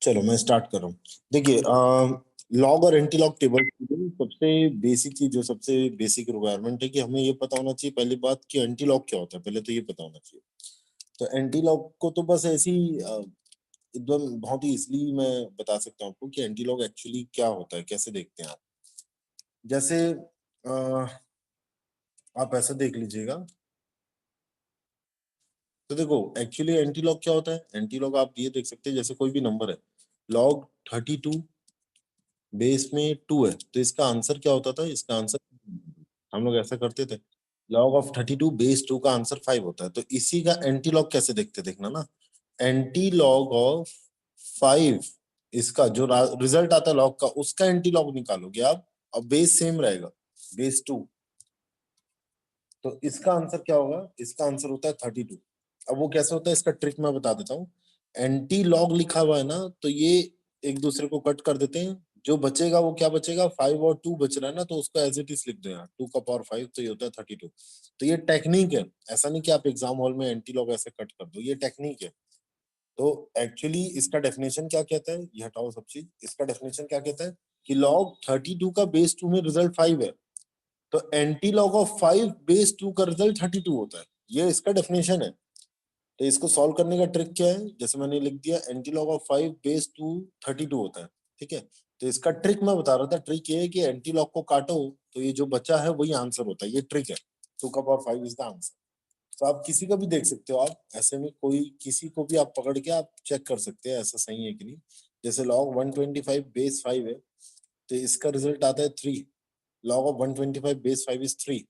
चलो मैं स्टार्ट कर रहा हूँ। देखिए, लॉग और एंटी लॉग टेबल सबसे बेसिक चीज, जो सबसे बेसिक रिक्वायरमेंट है कि हमें ये पता होना चाहिए पहली बात कि एंटी लॉग क्या होता है, पहले तो ये पता होना चाहिए। तो एंटी लॉग को तो बस ऐसी एकदम बहुत ही इसलिए मैं बता सकता हूँ आपको कि एंटी लॉग एक्चुअली क्या होता है, कैसे देखते हैं आप। जैसे आप ऐसा देख लीजिएगा। तो देखो एक्चुअली एंटी लॉग क्या होता है। एंटी लॉग आप ये देख सकते हैं, जैसे कोई भी नंबर है, लॉग 32 बेस में 2 है, तो इसका आंसर क्या होता था, इसका आंसर हम लोग ऐसा करते थे, लॉग ऑफ 32 बेस 2 का आंसर 5 होता है। तो इसी का एंटी लॉग कैसे देखते, देखना ना, एंटी लॉग ऑफ 5, इसका जो रिजल्ट आता है लॉग का, उसका एंटी लॉग निकालोगे आप, और बेस सेम रहेगा, बेस 2। तो इसका आंसर क्या होगा, इसका आंसर होता है 32। अब वो कैसे होता है, इसका ट्रिक मैं बता देता हूँ। एंटी लॉग लिखा हुआ है ना, तो ये एक दूसरे को कट कर देते हैं, जो बचेगा वो क्या बचेगा, 5 और 2 बच रहा है ना, तो उसको एज इट इज लिख दो यहाँ, 2 का पावर 5, तो ये होता है 32। तो ये टेक्निक है, ऐसा नहीं कि आप एग्जाम हॉल में एंटी लॉग ऐसे कट कर दो, ये टेक्निक है। तो एक्चुअली इसका डेफिनेशन क्या कहता है, ये हटाओ सब चीज, इसका डेफिनेशन क्या कहता है कि लॉग 32 का बेस 2 में रिजल्ट 5 है, तो एंटी लॉग ऑफ 5 बेस 2 का रिजल्ट 32 होता है। ये इसका डेफिनेशन है। तो इसको सॉल्व करने का ट्रिक क्या है, जैसे मैंने लिख दिया, एंटी लॉग ऑफ 5 बेस 2 32 होता है। ठीक है, तो इसका ट्रिक मैं बता रहा था, ट्रिक ये है कि एंटी लॉग को काटो, तो ये जो बचा है वही आंसर होता है, ये ट्रिक है। 2 का पावर 5 इज द आंसर। तो आप किसी का भी देख सकते हो, आप ऐसे में कोई किसी को भी आप पकड़ के आप चेक कर सकते हैं ऐसा सही है कि नहीं। जैसे लॉग 125 बेस 5 है, तो इसका रिजल्ट आता है 3। Log of 125 base 5 is 3।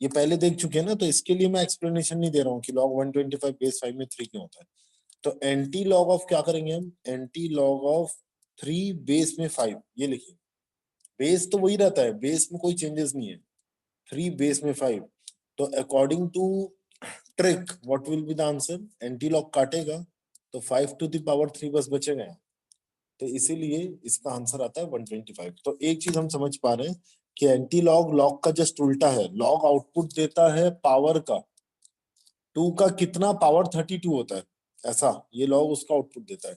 ये पहले देख चुके हैं ना, तो इसके लिए मैं एक्सप्लेनेशन नहीं दे रहा हूँ कि लॉग 125 बेस 5 में 3 क्यों होता है। तो एंटी लॉग ऑफ क्या करेंगे हम, एंटी लॉग ऑफ 3 बेस में 5, ये लिखिए। बेस तो वही रहता है, बेस में कोई चेंजेस नहीं है, 3 बेस में 5। तो according to trick what will be the answer, anti log काटेगा तो 5 टू द पावर 3 बस बचेगा। तो इसीलिए इसका आंसर आता है 125। तो एक चीज हम समझ पा रहे हैं कि एंटी लॉग लॉग का जस्ट उल्टा है। लॉग आउटपुट देता है पावर का, 2 का कितना पावर 32 होता है, ऐसा ये लॉग उसका आउटपुट देता है।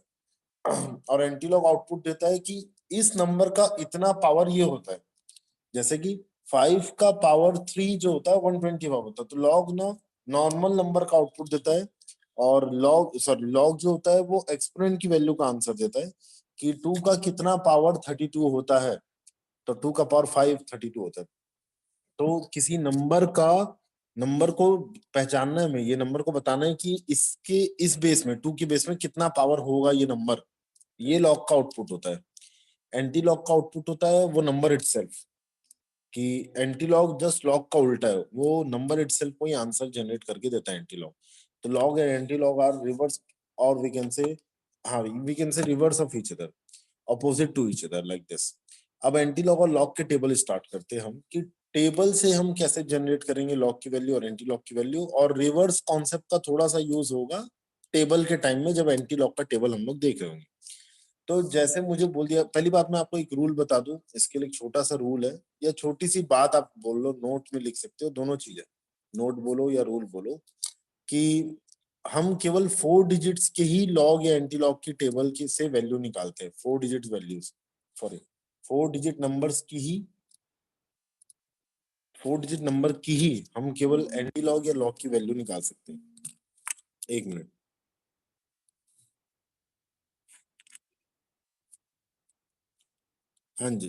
और एंटी लॉग आउटपुट देता है कि इस नंबर का इतना पावर ये होता है। जैसे कि 5 का पावर 3 जो होता है 125 होता है, तो लॉग ना नॉर्मल नंबर का आउटपुट देता है, और लॉग जो होता है वो एक्सपोनेंट की वैल्यू का आंसर देता है कि 2 का कितना पावर 32 होता है, तो 2 का पावर 5 32 होता है। तो किसी नंबर को पहचानना है, हमें ये नंबर को बताना है कि इसके इस बेस में 2 के बेस में कितना पावर होगा ये नंबर, ये लॉग का आउटपुट होता है। एंटी लॉग का आउटपुट होता है वो नंबर इटसेल्फ, कि एंटी लॉग जस्ट लॉग का उल्टा है, वो नंबर इटसेल्फ को ही आंसर जनरेट करके देता है एंटी लॉग। तो log and anti log are reverse, और वी कैन से, हाँ we can say reverse of each other, opposite to each other, like this. अब एंटी लॉग और लॉग के टेबल स्टार्ट करते हैं हम, कि टेबल से हम कैसे जनरेट करेंगे लॉग की वैल्यू और एंटी लॉग की वैल्यू, और रिवर्स कॉन्सेप्ट का थोड़ा सा यूज होगा टेबल के टाइम में, जब एंटी लॉग का टेबल हम लोग देख रहे होंगे। तो जैसे मुझे बोल दिया, पहली बात मैं आपको एक रूल बता दूं, इसके लिए एक छोटा सा रूल है, या छोटी सी बात आप बोल लो, नोट में लिख सकते हो, दोनों चीजें, नोट बोलो या रूल बोलो, कि हम केवल 4 डिजिट्स के ही लॉग या एंटी लॉग की टेबल की से वैल्यू निकालते हैं, 4 digit values, sorry 4 digit numbers की ही, 4 डिजिट नंबर की ही हम केवल एंटी लॉग या लॉग की वैल्यू निकाल सकते हैं। एक मिनट। हाँ जी।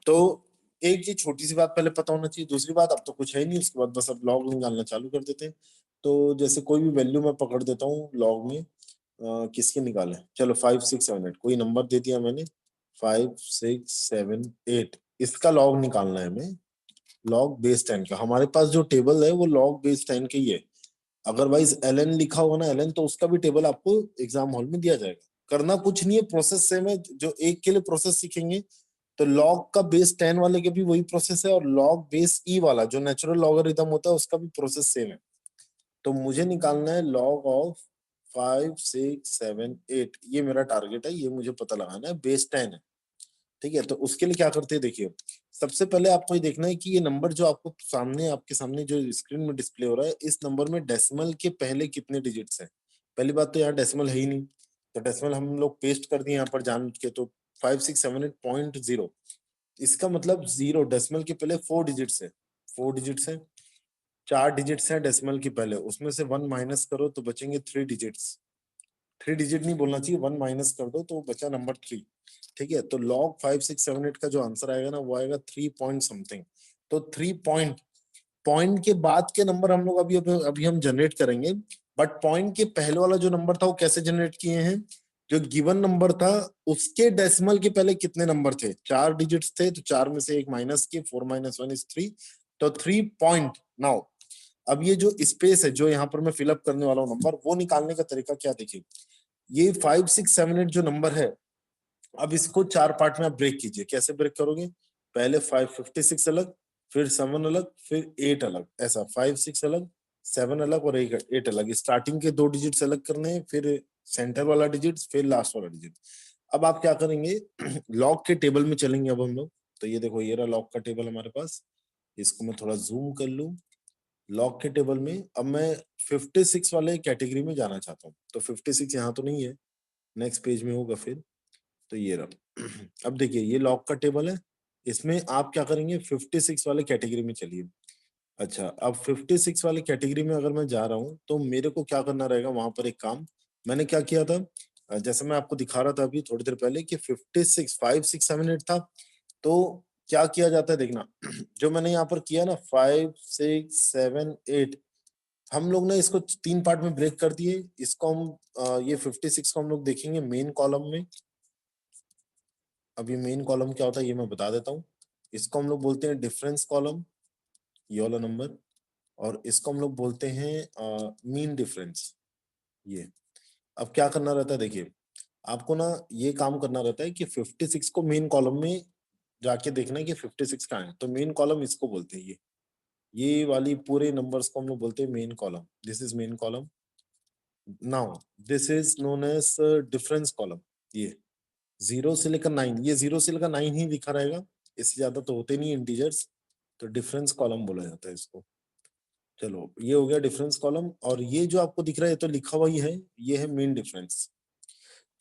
तो एक चीज छोटी सी बात पहले पता होना चाहिए, दूसरी बात अब तो कुछ है ही नहीं, उसके बाद बस अब लॉग निकालना चालू कर देते हैं। तो जैसे कोई भी वैल्यू मैं पकड़ देता हूँ लॉग में, किसके निकाले, चलो 5 6 7 8 कोई नंबर दे दिया मैंने, 5 6 7 8, इसका लॉग निकालना है हमें, लॉग बेस 10 का। हमारे पास जो टेबल है वो लॉग बेस 10 का ही है। अदरवाइज एलएन लिखा होगा ना, एलएन, तो उसका भी टेबल आपको एग्जाम हॉल में दिया जाएगा। करना कुछ नहीं है, प्रोसेस सेम है, जो एक के लिए प्रोसेस सीखेंगे, तो लॉग का बेस 10 वाले के भी वही प्रोसेस है, और लॉग बेस ई वाला जो नेचुरल लॉगरिथम होता है उसका भी प्रोसेस सेम है। तो मुझे निकालना है लॉग ऑफ 5 6 7 8, ये मेरा टारगेट है, ये मुझे पता लगाना है, बेस 10 है। ठीक है, तो उसके लिए क्या करते हैं, देखिए, सबसे पहले आपको ये देखना है कि ये नंबर जो आपको सामने, आपके सामने जो स्क्रीन में डिस्प्ले हो रहा है, इस नंबर में डेसिमल के पहले कितने डिजिट्स हैं। पहली बात तो यहाँ डेसिमल है ही नहीं, तो डेसिमल हम लोग पेस्ट कर दिए यहाँ पर जान के, तो 5678.0, इसका मतलब जीरो डेसिमल के पहले 4 डिजिट्स है, 4 डिजिट्स है, 4 डिजिट्स है डेसिमल के पहले, उसमें से 1 माइनस करो तो बचेंगे 3 डिजिट्स, 3 डिजिट नहीं बोलना चाहिए, 1 माइनस कर दो तो बचा नंबर 3। ठीक है, तो लॉग 5678 का जो आंसर आएगा ना वो आएगा 3 पॉइंट समथिंग। तो 3 पॉइंट, पॉइंट के बाद के नंबर हम लोग अभी हम जनरेट करेंगे, बट पॉइंट के पहले वाला जो नंबर था वो कैसे जनरेट किए हैं, जो गिवन नंबर था उसके डेसिमल के पहले कितने नंबर थे, 4 डिजिट्स थे, तो 4 में से एक माइनस किए, 4 - 1 = 3, तो 3 पॉइंट। नाउ अब ये जो स्पेस है जो यहाँ पर मैं फिलअप करने वाला हूँ नंबर, वो निकालने का तरीका क्या, देखिए ये 5678 जो नंबर है, अब इसको 4 पार्ट में आप ब्रेक कीजिए। कैसे ब्रेक करोगे, पहले 556 अलग, फिर 7 अलग, फिर 8 अलग, ऐसा 5 6 अलग, 7 अलग और 8 अलग। स्टार्टिंग के 2 डिजिट्स अलग करने हैं, फिर सेंटर वाला डिजिट, फिर लास्ट वाला डिजिट। अब आप क्या करेंगे, लॉग के टेबल में चलेंगे अब हम लोग। तो ये देखो ये रहा लॉग का टेबल हमारे पास, इसको मैं थोड़ा जूम कर लूं। लॉग के टेबल में अब मैं 56 वाले कैटेगरी में जाना चाहता हूँ, तो 56 यहाँ तो नहीं है, नेक्स्ट पेज में होगा फिर, तो ये रहा। अब देखिए ये लॉग का टेबल है, इसमें आप क्या करेंगे, 56 वाले कैटेगरी में चलिए। अच्छा, अब 56 वाले कैटेगरी में अगर मैं जा रहा हूँ तो मेरे को क्या करना रहेगा, वहां पर एक काम मैंने क्या किया था, जैसे मैं आपको दिखा रहा था अभी थोड़ी देर पहले कि 56 5 6 7 8 था, तो क्या किया जाता है देखना, जो मैंने यहाँ पर किया ना 5 6 7 8, हम लोग ने इसको 3 पार्ट में ब्रेक कर दिए। इसको हम ये 56 को हम लोग देखेंगे मेन कॉलम में। अब ये मेन कॉलम क्या होता है ये मैं बता देता हूँ। इसको हम लोग बोलते हैं डिफरेंस कॉलम, ये वाला नंबर, और इसको हम लोग बोलते हैं मीन डिफरेंस, ये। अब क्या करना रहता है, देखिए आपको ना ये काम करना रहता है कि 56 को मेन कॉलम में जाके देखना है कि 56 कहाँ है, तो मेन कॉलम इसको बोलते हैं, ये वाली पूरे नंबर्स को हम लोग बोलते हैं main column, this is main column. Now this is known age difference column. ये 0 से लेकर 9, ये 0 से लेकर 9 ही लिखा रहेगा, इससे ज्यादा तो होते नहीं इंटीजर्स, तो डिफरेंस कॉलम बोला जाता है इसको। चलो ये हो गया डिफरेंस कॉलम, और ये जो आपको दिख रहा है ये तो लिखा हुआ ही है, ये है मेन डिफरेंस।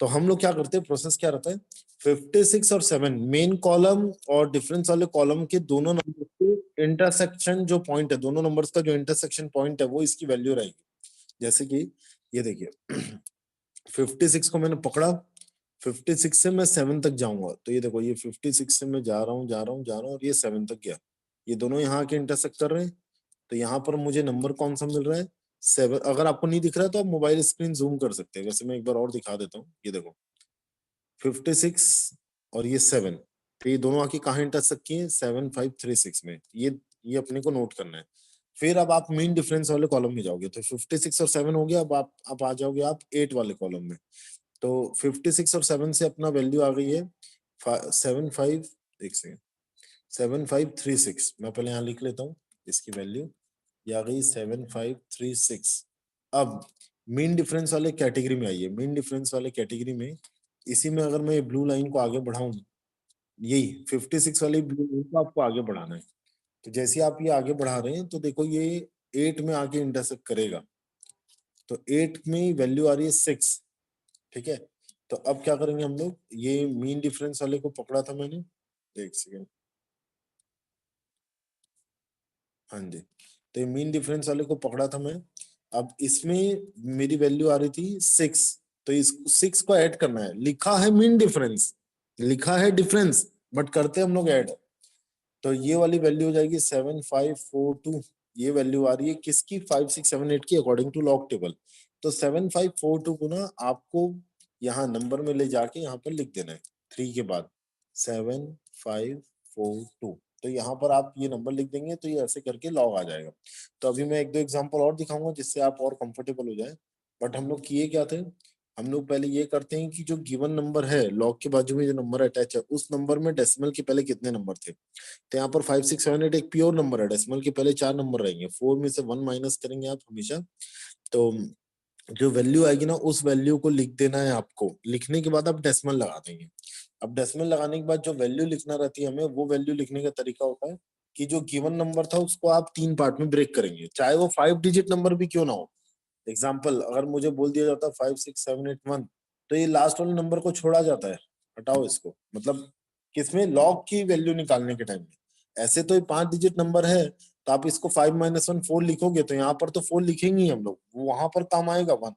तो हम लोग क्या करते हैं, प्रोसेस क्या रहता है, 56 और 7 मेन कॉलम और डिफरेंस वाले कॉलम के दोनों नंबर के इंटरसेक्शन जो पॉइंट है, दोनों नंबर्स का जो इंटरसेक्शन पॉइंट है वो इसकी वैल्यू रहेगी। जैसे कि ये देखिए 56 को मैंने पकड़ा, 56 से मैं 7 तक जाऊंगा, तो ये देखो ये 56 से मैं जा रहा हूँ जा रहा हूँ जा रहा हूँ और ये 7 तक गया, ये दोनों यहाँ आके इंटरसेक्ट कर रहे हैं, तो यहाँ पर मुझे नंबर कौन सा मिल रहा है, 7। अगर आपको नहीं दिख रहा है तो आप मोबाइल स्क्रीन जूम कर सकते हैं, वैसे मैं एक बार और दिखा देता हूँ। ये देखो 56 और ये 7, तो ये दोनों आके कहाँ इंटरसेक्ट किए, 7536 में, ये अपने को नोट करना है। फिर अब आप मीन डिफरेंस वाले कॉलम में जाओगे, तो 56 और 7 हो गया, अब आ जाओगे आप 8 वाले कॉलम में। तो 56 और 7 से अपना वैल्यू आ गई है 75, एक सेकेंड, 7536, मैं पहले यहाँ लिख लेता हूँ इसकी वैल्यू, ये आ गई 7536। अब मीन डिफरेंस वाले कैटेगरी में आइए, मीन डिफरेंस वाले कैटेगरी में इसी में अगर मैं ब्लू लाइन को आगे बढ़ाऊं, यही 56 वाली ब्लू लाइन को आपको आगे बढ़ाना है, तो जैसे आप ये आगे बढ़ा रहे हैं तो देखो ये 8 में आगे इंटरसेक्ट करेगा, तो 8 में वैल्यू आ रही है 6। ठीक है, तो अब क्या करेंगे हम लोग, ये मीन डिफरेंस वाले को पकड़ा था मैंने, एक सेकेंड, हाँ जी, तो ये मीन डिफरेंस वाले को पकड़ा था मैं। अब इसमें मेरी वैल्यू आ रही थी 6, तो इस 6 को ऐड करना है, लिखा है मीन डिफरेंस, लिखा है डिफरेंस, बट करते हम लोग ऐड, तो ये वाली वैल्यू हो जाएगी 7542। ये वैल्यू आ रही है किसकी, 5678 की, अकॉर्डिंग टू लॉग टेबल। तो 7542 को ना आपको यहाँ नंबर में ले जाके यहाँ पर लिख देना है 3 के बाद 7542, तो यहाँ पर आप ये नंबर लिख देंगे तो ये ऐसे करके लॉग आ जाएगा। तो अभी मैं एक दो एग्जांपल और दिखाऊंगा जिससे आप और कंफर्टेबल हो जाए। बट हम लोग किए क्या थे, हम लोग पहले ये करते हैं कि जो गिवन नंबर है लॉग के बाजू में जो नंबर अटैच है उस नंबर में डेसिमल के पहले कितने नंबर थे, तो यहाँ पर 5678 एक प्योर नंबर है, डेसिमल के पहले 4 नंबर रहेंगे, 4 में से 1 माइनस करेंगे आप हमेशा, तो जो वैल्यू आएगी ना उस वैल्यू को लिख देना है आपको, लिखने के बाद आप डेसिमल लगा देंगे। अब डेसिमल लगाने के बाद जो वैल्यू लिखना रहती है हमें, वो वैल्यू लिखने का तरीका होता है कि जो गिवन नंबर था उसको आप 3 पार्ट में ब्रेक करेंगे, चाहे वो 5 डिजिट नंबर भी क्यों ना हो। एग्जाम्पल अगर मुझे बोल दिया जाता 56781, तो ये लास्ट वाले नंबर को छोड़ा जाता है, हटाओ इसको, मतलब किसमें, लॉग की वैल्यू निकालने के टाइम में। ऐसे तो ये 5 डिजिट नंबर है, तो आप इसको 5 - 1 4 लिखोगे तो यहाँ पर तो 4 लिखेंगे ही हम लोग, वहां पर काम आएगा 1।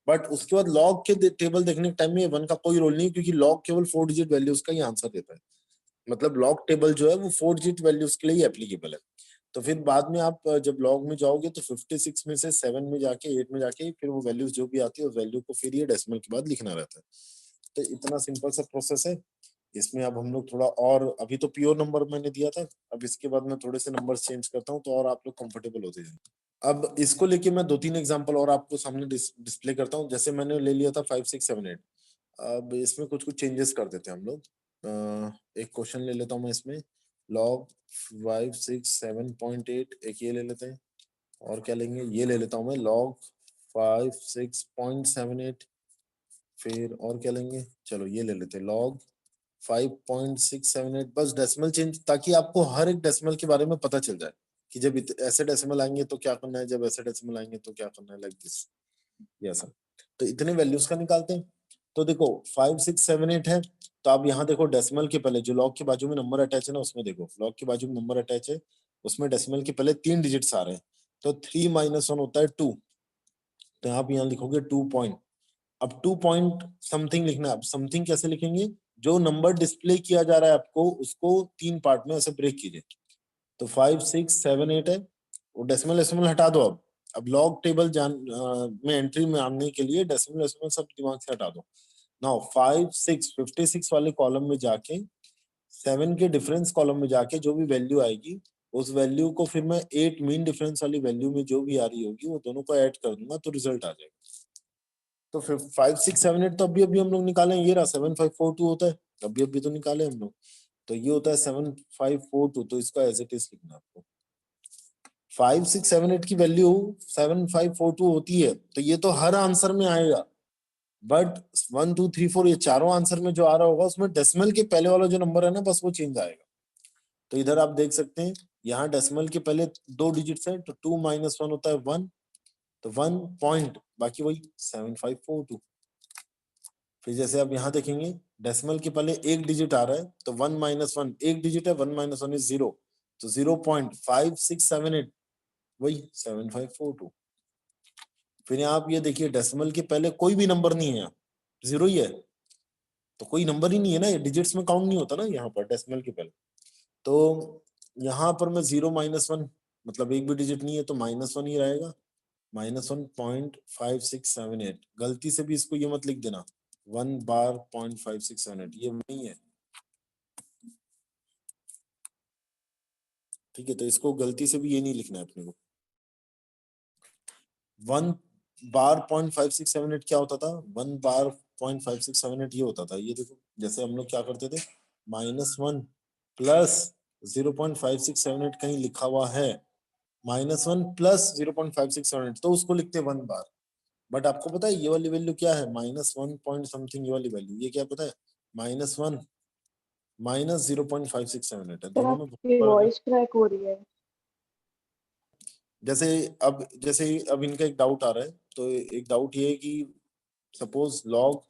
बट उसके बाद लॉग के टेबल देखने के टाइम में 1 का कोई रोल नहीं, क्योंकि लॉग केवल 4 डिजिट वैल्यूज का ही आंसर देता है। मतलब लॉग टेबल जो है वो 4 डिजिट वैल्यूज के लिए एप्लीकेबल है। तो फिर बाद में आप जब लॉग में जाओगे तो 56 में से 7 में जाके 8 में जाके फिर वो वैल्यूज जो भी आती है उस वैल्यू को फिर ये डेसिमल के बाद लिखना रहता है। तो इतना सिंपल सा प्रोसेस है। इसमें अब हम लोग थोड़ा और, अभी तो प्योर नंबर मैंने दिया था, अब इसके बाद मैं थोड़े से नंबर्स चेंज करता हूँ तो और आप लोग कंफर्टेबल होते जाए। अब इसको लेके मैं 2-3 एग्जांपल और आपको सामने डिस्प्ले करता हूँ। जैसे मैंने ले लिया था 5 6 7 8। अब इसमें कुछ कुछ चेंजेस कर देते हैं हम लोग। एक क्वेश्चन ले लेता हूँ मैं इसमें, log 5 6 7.8, एक ये ले लेते हैं। और क्या लेंगे, ये ले लेता हूँ मैं log 5 6.78। फिर और क्या लेंगे, चलो ये ले लेते हैं log 5.678। बस डेसिमल चेंज, ताकि आपको हर एक डेसिमल के बारे में पता चल जाए कि जब ऐसे डेसिमल आएंगे तो क्या करना है, जब ऐसे डेसिमल आएंगे तो क्या करना है, लाइक दिस, ये ऐसा। तो इतने वैल्यूज का निकालते हैं। तो देखो 5 6 7 8 है, तो आप यहाँ देखो डेसिमल के पहले जो लॉग के बाजू में नंबर अटैच है ना, उसमें देखो लॉग के बाजू में नंबर अटैच है, उसमें डेसिमल के पहले 3 डिजिट्स आ रहे हैं। तो 3 - 1 होता है 2। तो आप यहाँ लिखोगे 2 पॉइंट। अब 2 पॉइंट समथिंग लिखना है। अब समथिंग कैसे लिखेंगे, जो नंबर डिस्प्ले किया जा रहा है आपको उसको 3 पार्ट में ऐसे ब्रेक कीजिए। तो 5 6 7 8 है, वो डेसिमल डेसिमल हटा दो। अब लॉग टेबल में एंट्री में आने के लिए डेसिमल डेसिमल सब दिमाग से हटा दो। नाउ 5 6 56 वाले कॉलम में जाके 7 के डिफरेंस कॉलम में जाके जो भी वैल्यू आएगी उस वैल्यू को फिर मैं 8 मीन डिफरेंस वाली वैल्यू में जो भी आ रही होगी वो दोनों को ऐड कर दूंगा तो रिजल्ट आ जाएगा। तो फिर 5 6 7 8 तो अभी अभी हम लोग निकाले, ये रहा 7 5 4 2 होता है, अभी अभी तो निकाले हम लोग। तो ये होता है 7 5 4 2, तो इसका एज इट इज लिखना आपको। 5 6 7 8 की वैल्यू 7 5 4 2 होती है, तो ये तो हर आंसर में आएगा। बट 1 2 3 4 ये चारों आंसर में जो आ रहा होगा उसमें डेसिमल के पहले वाला जो नंबर है ना, बस वो चेंज आएगा। तो इधर आप देख सकते हैं, यहाँ डेसिमल के पहले 2 डिजिट्स है, तो 2 - 1 होता है 1। तो 1 पॉइंट, बाकी वही 7 5 4 2। फिर जैसे आप यहाँ देखेंगे डेसिमल के पहले एक डिजिट आ रहा है, तो 1 - 1 एक डिजिट है, 1 - 1 इज 0। तो 0.5 6 7 8, वही 7 5 4 2। फिर यहाँ आप ये देखिए डेसिमल के पहले कोई भी नंबर नहीं है, यहाँ 0 ही है, तो कोई नंबर ही नहीं है ना, ये डिजिट्स में काउंट नहीं होता ना यहाँ पर डेसिमल के पहले। तो यहाँ पर मैं 0 - 1, मतलब एक भी डिजिट नहीं है तो -1 ही रहेगा। -1.5678, गलती से भी इसको ये मत लिख देना 1 बार 0.5678, ये नहीं है, ठीक है। तो इसको गलती से भी ये नहीं लिखना है अपने को। 1 बार 0.5678 क्या होता था, 1 बार 0.5678 ये होता था, ये देखो जैसे हम लोग क्या करते थे, -1 प्लस 0.5678 कहीं लिखा हुआ है, -1 प्लस 0.5678, तो उसको लिखते 1 बार। बट आपको पता है ये वाली वैल्यू क्या है, -1 पॉइंट समथिंग, ये वाली वैल्यू ये क्या पता है, -1 -0.5678 है, सर दोनों में बहुत आपकी बड़ा। वॉइस क्रैक हो रही है। जैसे अब इनका एक डाउट आ रहा है, तो एक डाउट ये है कि सपोज लॉग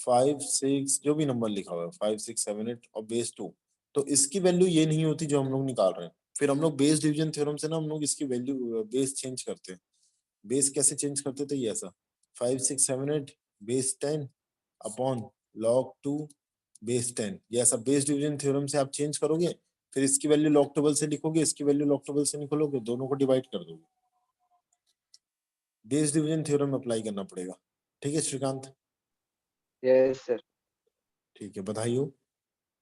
5 6 जो भी नंबर लिखा हुआ है 5 6 7 8 और बेस 2, तो इसकी वैल्यू ये नहीं होती जो हम लोग निकाल रहे हैं। फिर हम लोग बेस डिवीजन थ्योरम से ना हम लोग इसकी वैल्यू बेस चेंज करते हैं। बेस कैसे चेंज करते थे, ये ऐसा 5 6 7 8 बेस 10 अपॉन log 2 बेस 10, ये ऐसा बेस डिवीजन थ्योरम से आप चेंज करोगे। फिर इसकी वैल्यू लॉग टेबल से लिखोगे, इसकी वैल्यू लॉग टेबल से निकालोगे, दोनों को डिवाइड कर दोगे। बेस डिवीजन थ्योरम अप्लाई करना पड़ेगा, ठीक है श्रीकांत? Yes sir. ठीक है, बधाई हो।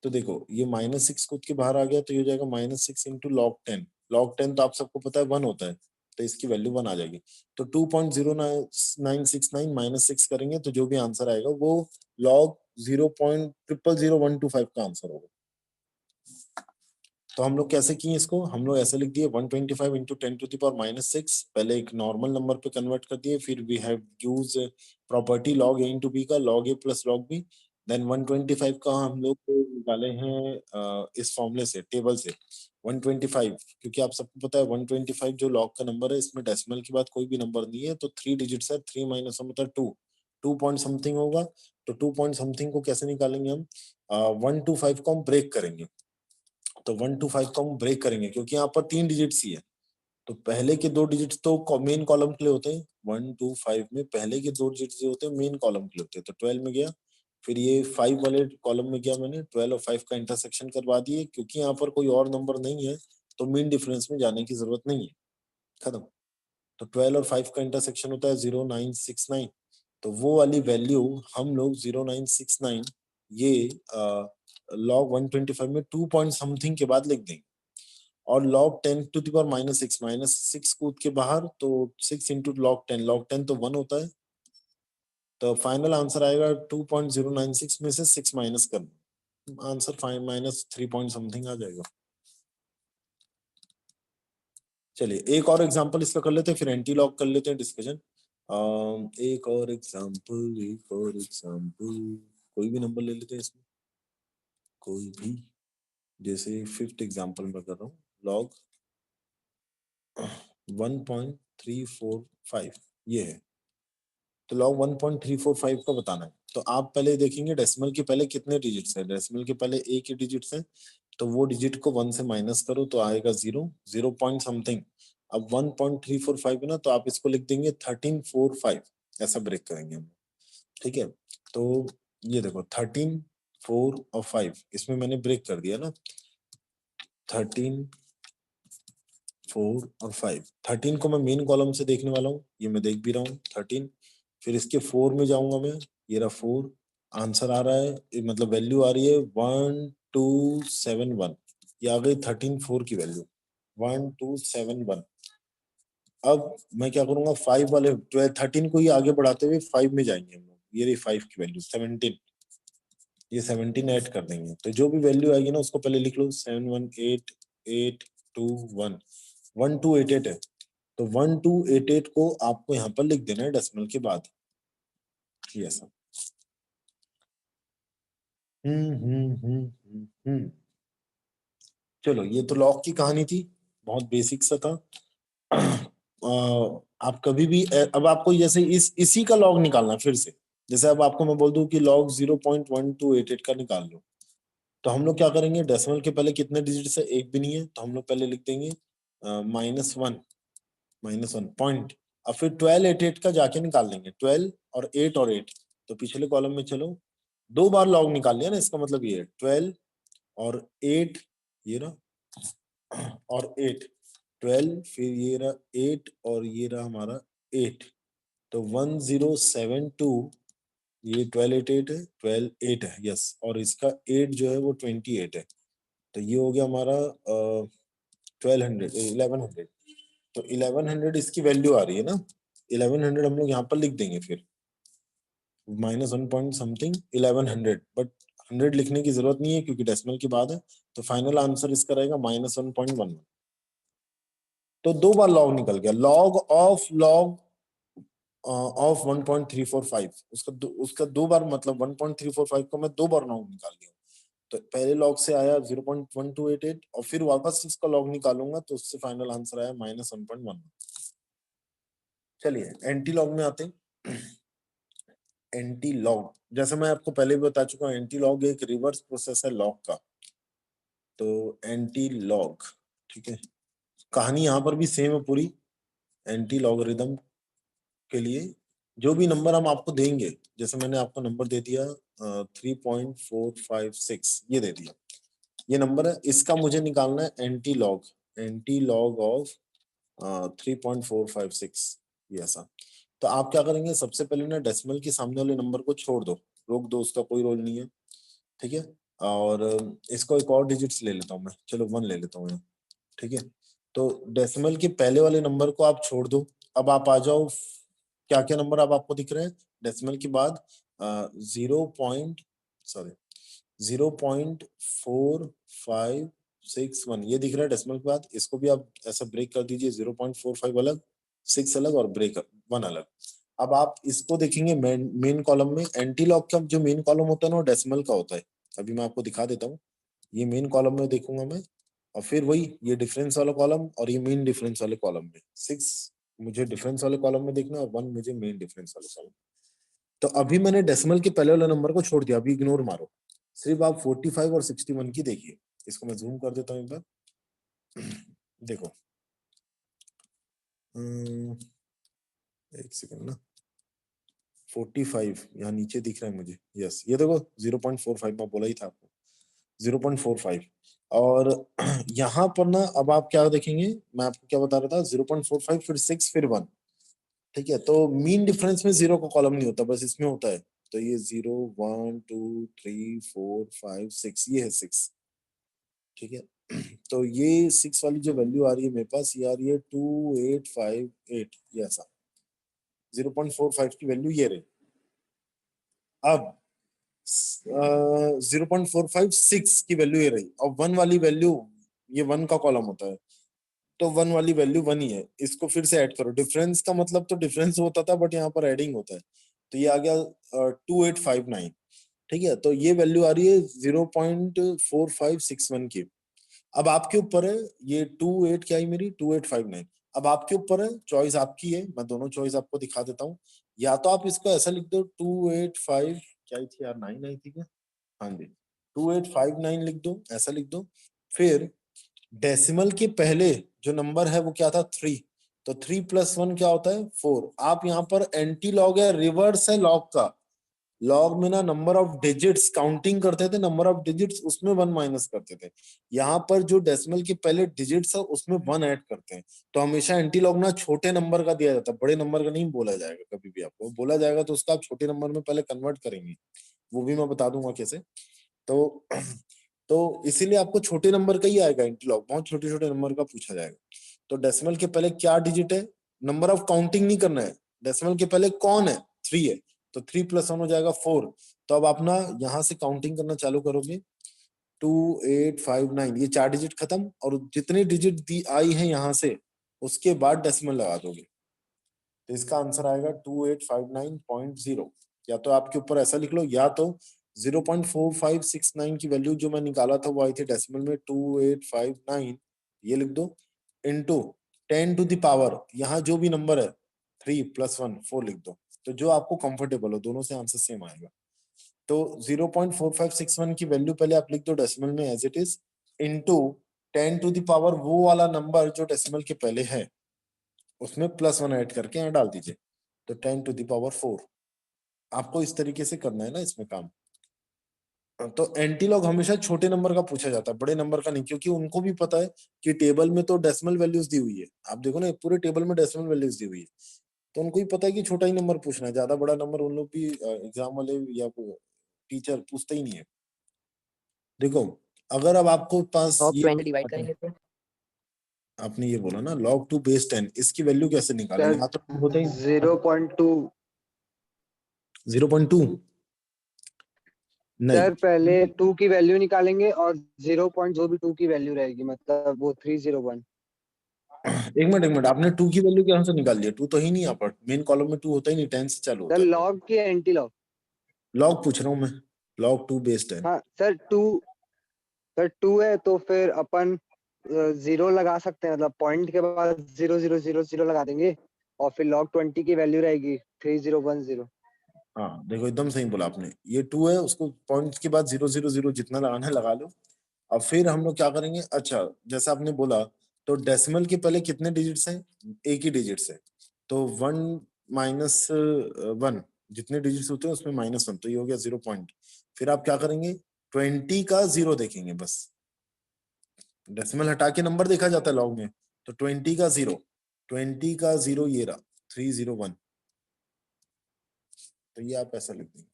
तो देखो ये -6 कूद के बाहर आ गया, तो ये हो जाएगा -6 इंटू log 10। log 10 तो आप सबको पता है 1 होता है, तो इसकी वैल्यू 1 आ जाएगी। तो 2.0969 -6 करेंगे तो जो भी आंसर आएगा वो log 0.000125 का आंसर होगा। तो हम लोग कैसे किए इसको, हम लोग ऐसे लिख दिए 125 इंटू 10⁻⁻6, पहले एक नॉर्मल नंबर पे कन्वर्ट कर दिए, फिर we have use property log a into B का, log a plus log b। Then 125 का हम लोग निकाले हैं इस फॉर्मूले से, टेबल से 125, क्योंकि आप सबको पता है 125 जो log का नंबर है इसमें डेसिमल के बाद कोई भी नंबर नहीं है, तो 3 डिजिट्स है, 3 - 1 होता है 2, 2 पॉइंट समथिंग होगा। तो 2 पॉइंट समथिंग को कैसे निकालेंगे हम? 125 को हम ब्रेक करेंगे। तो 125 को हम ब्रेक करेंगे क्योंकि यहाँ पर 3 डिजिट्स ही है, तो पहले के 2 डिजिट्स तो मेन कॉलम के लिए होते हैं। 125 में पहले के 2 डिजिट्स जो होते हैं मेन कॉलम के लिए होते हैं। तो 12 में गया, फिर ये 5 वाले कॉलम में गया, मैंने 12 और 5 का इंटरसेक्शन करवा दिए। क्योंकि यहाँ पर कोई और नंबर नहीं है तो मीन डिफरेंस में जाने की जरूरत नहीं है, खत्म। तो 12 और 5 का इंटरसेक्शन होता है 0969। तो वो वाली वैल्यू हम लोग 0969 ये लॉग 125 में 2 पॉइंट समथिंग के बाद लिख देंगे। और log 10 टू द पावर -6, -6 कूद के बाहर, तो 6 इंटू log 10 तो 1 होता है। तो फाइनल आंसर आएगा 2.096 में से 6 माइनस करना, आंसर -3 पॉइंट समथिंग आ जाएगा। चलिए एक और एग्जांपल इसका कर लेते हैं, फिर एंटी लॉग कर लेते हैं डिस्कशन। एक और एग्जांपल कोई भी नंबर ले लेते हैं इसमें, कोई भी, जैसे 5th एग्जांपल में कर रहा हूँ, लॉग 1.345 ये है। तो लॉग 1.345 का बताना है। तो आप पहले देखेंगे डेसिमल के पहले कितने डिजिट्स है। डेसिमल के पहले एक ही डिजिट्स है, तो वो डिजिट को 1 से माइनस करो तो आएगा 0, 0 पॉइंट समथिंग। अब 1.345 है ना, तो आप इसको लिख देंगे 1345, ऐसा ब्रेक करेंगे हम, ठीक है। तो ये देखो 13, 4 और 5, इसमें मैंने ब्रेक कर दिया ना, 13, 4 और 5। 13 को मैं मेन कॉलम से देखने वाला हूँ, ये मैं देख भी रहा हूँ 13। फिर इसके 4 में जाऊंगा मैं, ये रहा 4, आंसर आ रहा है, मतलब वैल्यू आ रही है 1271। ये आ गई 13, 4 की वैल्यू 1271। अब मैं क्या करूंगा, 5 वाले 13 को ही आगे बढ़ाते हुए 5 में जाएंगे हम लोग। ये रही 5 की वैल्यू 17, ये 17 ऐड कर देंगे। तो जो भी वैल्यू आएगी ना उसको पहले लिख लो, 71881, 1288 है। तो 1288 को आपको यहाँ पर लिख देना है डेसिमल के बाद, ये सब। चलो ये तो लॉग की कहानी थी, बहुत बेसिक सा था। आप कभी भी अब आपको जैसे इसी का लॉग निकालना है फिर से। जैसे अब आपको मैं बोल दूं कि लॉग 0.1288 का निकाल लो, तो हम लोग क्या करेंगे, डेसिमल के पहले कितने डिजिट है, एक भी नहीं है, तो हम लोग पहले लिख देंगे -1 पॉइंट। अब फिर 1288 का जाके निकाल देंगे, 12 और 8 और 8, तो पिछले कॉलम में चलो, 2 बार लॉग निकाल लिया ना, इसका मतलब ये है 12 और 8, ये रहा, और 8, 12, फिर ये रहा 8 और ये रहा हमारा 8, तो 1072, ये 1288 है, 128 है, यस, और इसका 8 जो है वो 28 है। तो ये हो गया हमारा 1100। तो 1100 इसकी वैल्यू आ रही है ना, 1100 हम लोग यहाँ पर लिख देंगे, फिर -1 पॉइंट समथिंग 1100, बट 100 लिखने की जरूरत नहीं है क्योंकि डेसिमल की बात है। तो फाइनल आंसर इसका रहेगा -1.11। तो 2 बार लॉग निकल गया, लॉग ऑफ 1.345, उसका 2 बार, मतलब 1.345 को मैं 2 बार लॉग निकाल लिया। तो पहले लॉग से आया 0.1288 और फिर वापस इसका लॉग निकालूंगा तो उससे फाइनल आंसर आया -1.1। चलिए एंटी लॉग में आते हैं। एंटी लॉग, जैसे मैं आपको पहले भी बता चुका हूँ, एंटी लॉग एक रिवर्स प्रोसेस है लॉग का। तो एंटी लॉग, ठीक है, कहानी यहाँ पर भी सेम है पूरी। एंटी लॉगरिदम के लिए जो भी नंबर हम आपको देंगे, जैसे मैंने आपको नंबर दे दिया 3.456, ये दे दिया, ये नंबर है, इसका मुझे निकालना है एंटी लॉग ऑफ 3.456, ये ऐसा। तो आप क्या करेंगे, सबसे पहले ना डेसिमल के सामने वाले नंबर को छोड़ दो, रोक दो, उसका कोई रोल नहीं है, ठीक है। और इसको एक और डिजिट्स ले लेता हूँ मैं, चलो 1 ले लेता हूँ यहाँ, ठीक है। तो डेसिमल के पहले वाले नंबर को आप छोड़ दो। अब आप आ जाओ, क्या क्या नंबर अब आपको दिख रहे हैं डेसिमल के बाद, 0.4561 ये दिख रहा है डेसिमल के बाद। इसको भी आप ऐसा ब्रेक कर दीजिए, 0.45 अलग, 6 अलग और ब्रेक 1 अलग। अब आप इसको देखेंगे मेन कॉलम में, एंटी लॉग का जो मेन कॉलम होता है ना वो डेसिमल का होता है। अभी मैं आपको दिखा देता हूँ, ये मेन कॉलम में देखूंगा मैं, और फिर वही ये डिफरेंस वाला कॉलम और ये मेन डिफरेंस वाले कॉलम में, 6 मुझे डिफरेंस वाले कॉलम में देखना है और 1 मुझे मेन डिफरेंस वाले कॉलम। तो अभी मैंने डेसिमल के पहले वाले नंबर को छोड़ दिया, अभी इग्नोर मारो, सिर्फ आप 45 और 61 की देखिए। इसको मैं जूम कर देता हूँ एक बार, देखो एक सेकंड ना, 45 यहाँ नीचे दिख रहा है मुझे, यस ये देखो 0.45 मैं बोला ही था आपको, 0.45। और यहाँ पर ना अब आप क्या देखेंगे, मैं आपको क्या बता रहा था, 0.45 फिर 6 फिर 1, ठीक है। तो मीन डिफरेंस में 0 का कॉलम नहीं होता, बस इसमें होता है। तो ये 0 1 2 3 4 5 6, ये है 6, ठीक है। तो ये 6 वाली जो वैल्यू आ रही है मेरे पास, ये आ रही है 2858, ये ऐसा 0.45 की वैल्यू ये रही। अब 0.456 की वैल्यू ये रही, और 1 वाली वैल्यू, ये 1 का कॉलम होता है, तो 1 वाली वैल्यू 1 ही है। इसको फिर से ऐड करो, डिफरेंस का मतलब तो डिफरेंस होता था, बट यहाँ पर एडिंग होता है, तो ये आ गया 2859, ठीक है। तो ये वैल्यू आ रही है 0.4561 की। अब आपके ऊपर है, ये 28 क्या है मेरी, 2859। अब आपके ऊपर है, चॉइस आपकी है, मैं दोनों चॉइस आपको दिखा देता हूँ। या तो आप इसको ऐसा लिख दो 285, क्या ही थी यार, 9 आई थी क्या, हाँ जी, 2859 लिख दो, ऐसा लिख दो। फिर डेसिमल के पहले जो नंबर है वो क्या था, 3, तो 3 + 1 क्या होता है, 4। आप यहाँ पर एंटी लॉग है, रिवर्स है लॉग का। लॉग में ना नंबर ऑफ डिजिट्स काउंटिंग करते थे, नंबर ऑफ डिजिट्स उसमें 1 माइनस करते थे। यहाँ पर जो डेसिमल के पहले डिजिट्स है उसमें 1 ऐड करते हैं। तो हमेशा एंटी लॉग ना छोटे नंबर का दिया जाता है, बड़े नंबर का नहीं बोला जाएगा कभी भी। आपको बोला जाएगा तो उसका आप छोटे नंबर में पहले कन्वर्ट करेंगे, वो भी मैं बता दूंगा कैसे। तो तो इसीलिए आपको छोटे नंबर का ही आएगा एंटी लॉग, बहुत छोटे छोटे नंबर का पूछा जाएगा। तो डेसिमल के पहले क्या डिजिट है, नंबर ऑफ काउंटिंग नहीं करना है, डेसिमल के पहले कौन है, 3 है, तो 3 + 1 हो जाएगा 4। तो अब आप ना यहाँ से काउंटिंग करना चालू करोगे, 2859, ये 4 डिजिट खत्म, और जितने डिजिट दी आई है यहाँ से उसके बाद डेसिमल लगा दोगे, तो इसका आंसर आएगा 2859.0। या तो आपके ऊपर ऐसा लिख लो, या तो 0.4569 की वैल्यू जो मैं निकाला था वो आई थी डेसिमल में 2859, ये लिख दो, इनटू 10 टू द पावर, यहाँ जो भी नंबर है 3 + 1 4 लिख दो। तो जो आपको कंफर्टेबल हो, दोनों से आंसर सेम आएगा। तो 0.4561 की वैल्यू पहले आप लिख दो डेसिमल में as it is, into 10 to the power वो वाला नंबर जो डेसिमल के पहले है, उसमें +1 ऐड करके यहाँ डाल दीजिए, तो 10 टू द पावर 4। आपको इस तरीके से करना है ना इसमें काम। तो एंटी लॉग हमेशा छोटे नंबर का पूछा जाता है, बड़े नंबर का नहीं, क्योंकि उनको भी पता है कि टेबल में तो डेसिमल वैल्यूज दी हुई है। आप देखो ना पूरे टेबल में डेसिमल वैल्यूज दी हुई है, तो उनको ही पता है कि छोटा ही नंबर पूछना है, ज्यादा बड़ा नंबर उन लोग भी एग्जाम वाले या टीचर पूछते ही नहीं है। देखो अगर अब आपको पास टॉप ये 20 डिवाइड करेंगे तो आपने ये बोला ना log 2 बेस 10, इसकी वैल्यू कैसे निकालें, सर यहाँ तो होता ही 0.2। 0.2 नहीं। सर पहले 2 की वैल्यू निकालेंगे और 0. जो भी 2 की वैल्यू रहेगी मतलब वो 301। एक मिनट आपने 2 की वैल्यू कहाँ से निकाल लिया, 2 तो ही नहीं यहाँ पर, मेन कॉलम में 2 होता ही नहीं, 10 से चालू सर होता है। लॉग की एंटी लॉग। लॉग पूछ रहा हूँ मैं, log 2 बेस 10। हाँ सर 2। सर 2 है तो फिर अपन 0 लगा सकते हैं, मतलब पॉइंट के बाद 0000 लगा देंगे और फिर log 20 की वैल्यू रहेगी 3010। हाँ देखो एकदम सही बोला आपने, ये 2 है, उसको पॉइंट के बाद 000 जितना लगाना है लगा लो। अब फिर हम लोग क्या करेंगे, अच्छा जैसा आपने बोला, तो डेसिमल के पहले कितने डिजिट्स हैं, एक ही डिजिट्स है, तो 1 - 1 जितने डिजिट्स होते हैं उसमें -1, तो ये हो गया 0 पॉइंट। फिर आप क्या करेंगे, 20 का 0 देखेंगे बस, डेसिमल हटा के नंबर देखा जाता है लॉग में, तो 20 का 0, 20 का 0 ये रहा 301, तो ये आप ऐसा लिख देंगे।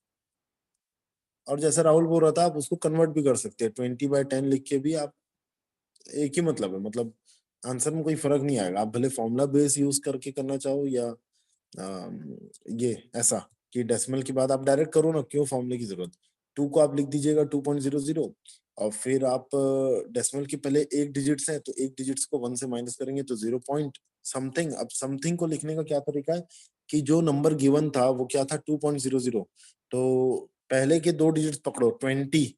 और जैसे राहुल बोल रहा था, आप उसको कन्वर्ट भी कर सकते हैं, 20/10 लिख के भी आप, एक ही मतलब है, मतलब आंसर में कोई फर्क नहीं आएगा। आप भले फॉर्मूला बेस यूज करके करना चाहो या ये ऐसा कि डेसिमल के बाद आप डायरेक्ट करो ना, क्यों फॉर्मूले की जरूरत। 2 को आप लिख दीजिएगा 2.00, और फिर आप डेसिमल के पहले एक डिजिट्स है, तो एक डिजिट्स को 1 से माइनस करेंगे तो 0 पॉइंट समथिंग। अब समथिंग को लिखने का क्या तरीका है कि जो नंबर गिवन था वो क्या था 2.00, तो पहले के 2 डिजिट्स पकड़ो 20,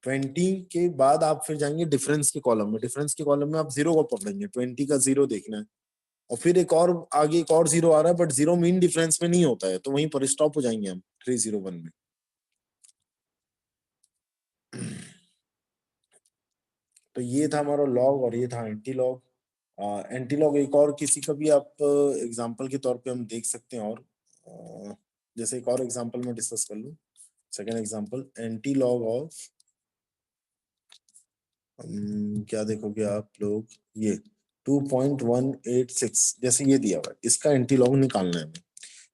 20 के बाद आप फिर जाएंगे डिफरेंस के कॉलम में, डिफरेंस के कॉलम में आप 0 को पकड़ेंगे, 20 का 0 देखना है, और फिर एक और आगे एक और 0 आ रहा है, बट 0 मीन डिफरेंस में नहीं होता है, तो वहीं पर स्टॉप हो जाएंगे हम 301 में। तो ये था हमारा लॉग और ये था एंटी लॉग। एंटी लॉग एक और किसी का भी आप एग्जांपल के तौर पे हम देख सकते हैं, और जैसे एक और एग्जांपल में डिस्कस कर लूं। Second example, anti log of क्या देखोगे आप लोग, ये 2.186 जैसे ये दिया हुआ है, इसका एंटी लॉग निकालना है हमें।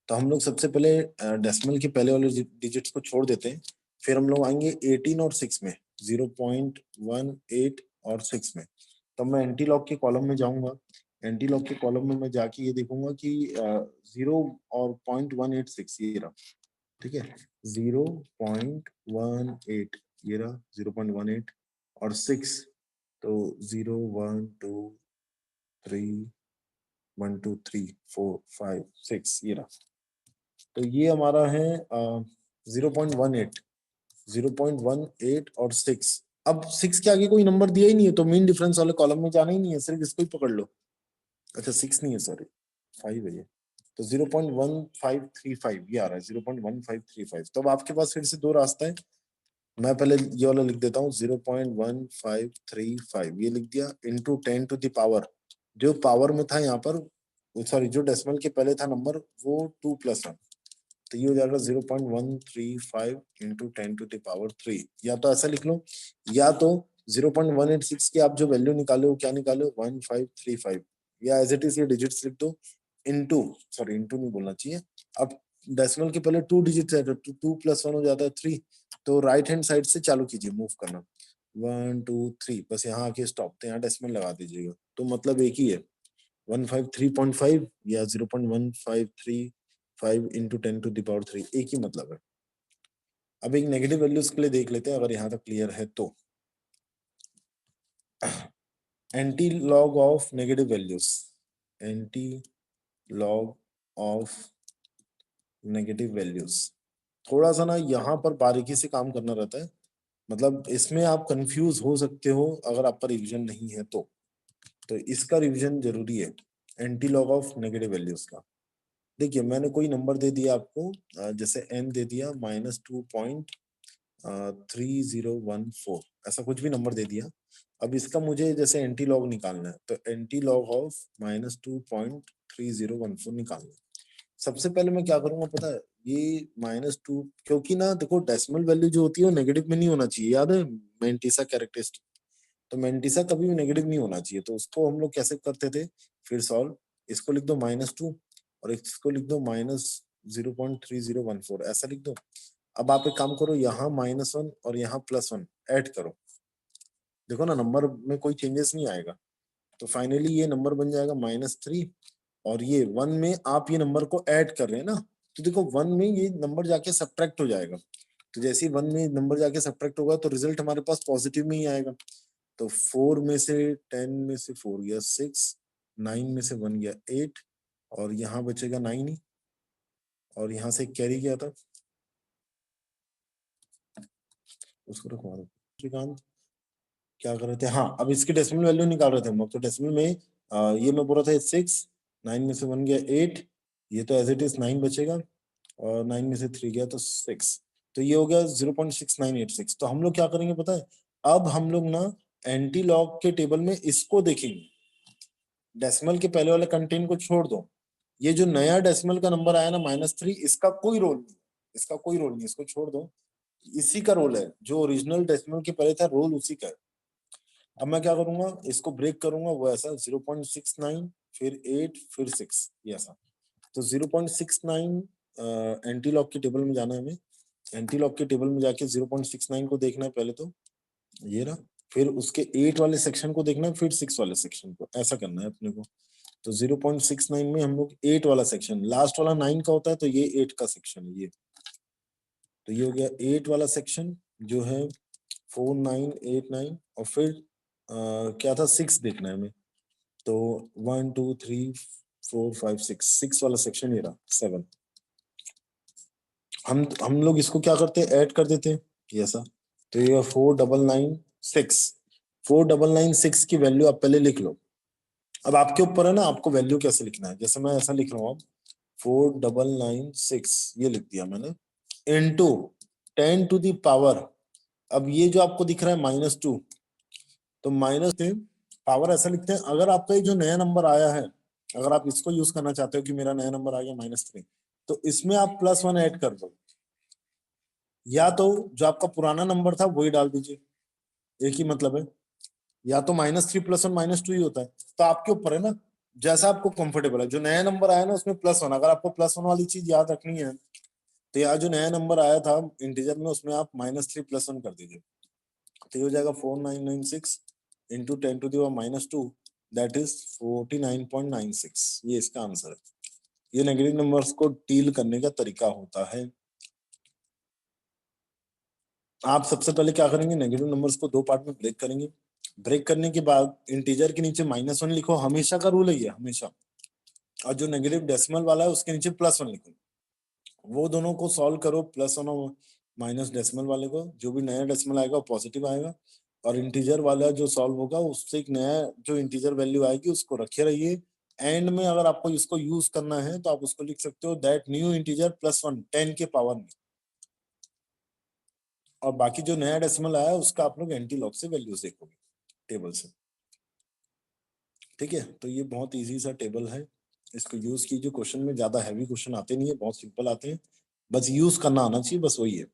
तो हम लोग सबसे पहले डेसिमल के पहले वाले डिजिट्स को छोड़ देते हैं, फिर हम लोग आएंगे 18 और 6 में, 0.18 और 6 में। तब मैं एंटी लॉग के कॉलम में जाऊंगा। एंटी लॉग के कॉलम में मैं जाके ये देखूंगा कि 0 और 0.186 ये रहा, ठीक है, 0.18 ये रहा, 0.18 और 6, तो 0 1 2 3 1 2 3 4 5 6 ये रहा। तो ये हमारा है 0.18, 0.18 और 6। अब 6 के आगे कोई नंबर दिया ही नहीं है, तो मीन डिफरेंस वाले कॉलम में जाना ही नहीं है, सिर्फ इसको ही पकड़ लो। अच्छा 6 नहीं है, सॉरी 5 है ये। तो 0.1535 ये आ रहा है, 0.1535। तो अब आपके पास फिर से दो रास्ता है। मैं पहले ये वाला लिख देता हूँ, 0.1535 ये लिख दिया, इंटू 10 टू द पावर, जो पावर में था यहाँ पर, सॉरी जो डेसिमल के पहले था नंबर वो 2+1, तो ये हो जाएगा 0.135 इंटू 10 टू द पावर 3। या तो ऐसा लिख लो, या तो 0.186 की आप जो वैल्यू निकाले हो, क्या निकाले हो, 1535, या एज इट इज ये डिजिट्स लिख दो, इंटू, सॉरी इंटू नहीं बोलना चाहिए, अब डेसिमल के पहले 2 डिजिट है, तो 2+1 हो जाता है 3, तो राइट हैंड साइड से चालू कीजिए मूव करना, 1 2 3, बस यहाँ आके स्टॉप, तो यहाँ डेसिमल लगा दीजिएगा, तो मतलब एक ही है, 153.5 या 0.1535 इंटू 10 टू द पावर 3, एक ही मतलब है। अब एक नेगेटिव वैल्यूज के लिए देख लेते हैं, अगर यहाँ तक क्लियर है तो। Anti log of negative values, anti log of negative values, थोड़ा सा ना यहाँ पर बारीकी से काम करना रहता है, मतलब इसमें आप कंफ्यूज हो सकते हो अगर आप पर रिवीजन नहीं है तो इसका रिवीजन जरूरी है, anti log of negative values का। देखिए मैंने कोई नंबर दे दिया आपको, जैसे n दे दिया -2.3014, ऐसा कुछ भी नंबर दे दिया। अब इसका मुझे जैसे एंटी लॉग निकालना है, तो एंटी लॉग ऑफ -2.3014 निकालना है। सबसे पहले मैं क्या करूंगा पता है, ये -2, क्योंकि ना देखो डेसिमल वैल्यू जो होती है वो नेगेटिव में नहीं होना चाहिए, याद है मेंटिसा कैरेक्टरिस्टिक, तो मेंटिसा कभी भी नेगेटिव नहीं होना चाहिए, तो उसको हम लोग कैसे करते थे, फिर सॉल्व, इसको लिख दो -2 और इसको लिख दो -0.3014, ऐसा लिख दो। अब आप एक काम करो, यहाँ -1 और यहाँ +1 ऐड करो, देखो ना नंबर में कोई चेंजेस नहीं आएगा, तो फाइनली ये नंबर बन जाएगा -3, और ये 1 में आप ये नंबर को ऐड कर रहे हैं ना, तो देखो 1 में ये नंबर जाके सब्ट्रैक्ट हो जाएगा, तो जैसे ही 1 में नंबर जाके सब्ट्रैक्ट होगा तो रिजल्ट हमारे पास पॉजिटिव में ही आएगा। तो 4 में से 10 में से 4 गया 6, 9 में से 1 गया 8, और यहाँ बचेगा 9 ही, और यहाँ से कैरी गया था, उसको रखवा दो। श्रीकांत क्या कर रहे थे, हाँ अब इसकी डेसिमल वैल्यू निकाल रहे थे हम लोग, तो डेसिमल में ये मैं बोल रहा था 6, 9 में से 1 गया 8, ये तो एज इट इज 9 बचेगा, और 9 में से 3 गया तो 6, तो ये हो गया 0.6986। तो हम लोग क्या करेंगे पता है, अब हम लोग ना एंटी लॉग के टेबल में इसको देखेंगे, डेसिमल के पहले वाले कंटेंट को छोड़ दो, ये जो नया डेसिमल का नंबर आया ना -3, इसका कोई रोल नहीं, इसका कोई रोल नहीं, इसको छोड़ दो, इसी का रोल है, जो ओरिजिनल डेसिमल के पहले था रोल उसी का है। अब मैं क्या करूंगा, इसको ब्रेक करूंगा, वो ऐसा 0.69 फिर 8 फिर 6 ये ऐसा, तो 0.69 एंटी लॉग के टेबल में जाना है हमें, एंटी लॉग के टेबल में जाके 0.69 को देखना है पहले, तो ये रहा, फिर उसके 8 वाले सेक्शन को देखना है, फिर 6 वाले सेक्शन को, ऐसा करना है अपने को। तो 0.69 में हम लोग 8 वाला सेक्शन, लास्ट वाला 9 का होता है, तो ये 8 का सेक्शन है ये, तो ये हो गया 8 वाला सेक्शन जो है 4 9 8 9, और फिर क्या था 6 देखना है हमें, तो 1 2 3 4 5 6 वाला सेक्शन ये रहा 7। हम लोग इसको क्या करते हैं, ऐड कर देते हैं ये ऐसा, तो ये 4996, 4996 की वैल्यू आप पहले लिख लो, अब आपके ऊपर है ना, आपको वैल्यू कैसे लिखना है। जैसे मैं ऐसा लिख रहा हूँ 4996 ये लिख दिया मैंने, इनटू 10 टू दी पावर, अब ये जो आपको दिख रहा है -2, तो माइनस पावर ऐसा लिखते हैं। अगर आपका ये जो नया नंबर आया है, अगर आप इसको यूज करना चाहते हो कि मेरा नया नंबर आ गया -3, तो इसमें आप +1 ऐड कर दो, या तो जो आपका पुराना नंबर था वही डाल दीजिए, एक ही मतलब है, या तो -3 +1 -2 ही होता है। तो आपके ऊपर है ना, जैसा आपको कंफर्टेबल है। जो नया नंबर आया ना उसमें +1, अगर आपको +1 वाली चीज याद रखनी है तो यहाँ जो नया नंबर आया था इंटीजर में, उसमें आप -3 +1 कर दीजिए, तो ये हो जाएगा 4996 into 10 to the power -2, that is 49.96। ये इसका आंसर है। ये नेगेटिव नंबर्स को डील करने का तरीका होता है। आप सबसे पहले क्या करेंगे, नेगेटिव नंबर्स को दो पार्ट में ब्रेक करेंगे। ब्रेक करने के बाद इंटीजर के नीचे -1 लिखो, हमेशा का रूल है ये, हमेशा। और जो नेगेटिव डेसिमल वाला है उसके नीचे +1 लिखो। वो दोनों को सॉल्व करो, +1 और माइनस डेसिमल वाले को, जो भी नया डेसिमल आएगा वो पॉजिटिव आएगा, और इंटीजर वाला जो सॉल्व होगा उससे एक नया जो इंटीजर वैल्यू आएगी उसको रखे रहिए। एंड में अगर आपको इसको यूज करना है तो आप उसको लिख सकते हो दैट न्यू इंटीजर +1 10 के पावर में, और बाकी जो नया डेसिमल आया उसका आप लोग एंटी लॉग से वैल्यूज देखोगे टेबल से। ठीक है, तो ये बहुत इजी सा टेबल है, इसको यूज कीजिए। क्वेश्चन में ज्यादा हैवी क्वेश्चन आते नहीं है, बहुत सिंपल आते हैं, बस यूज करना आना चाहिए, बस वही है।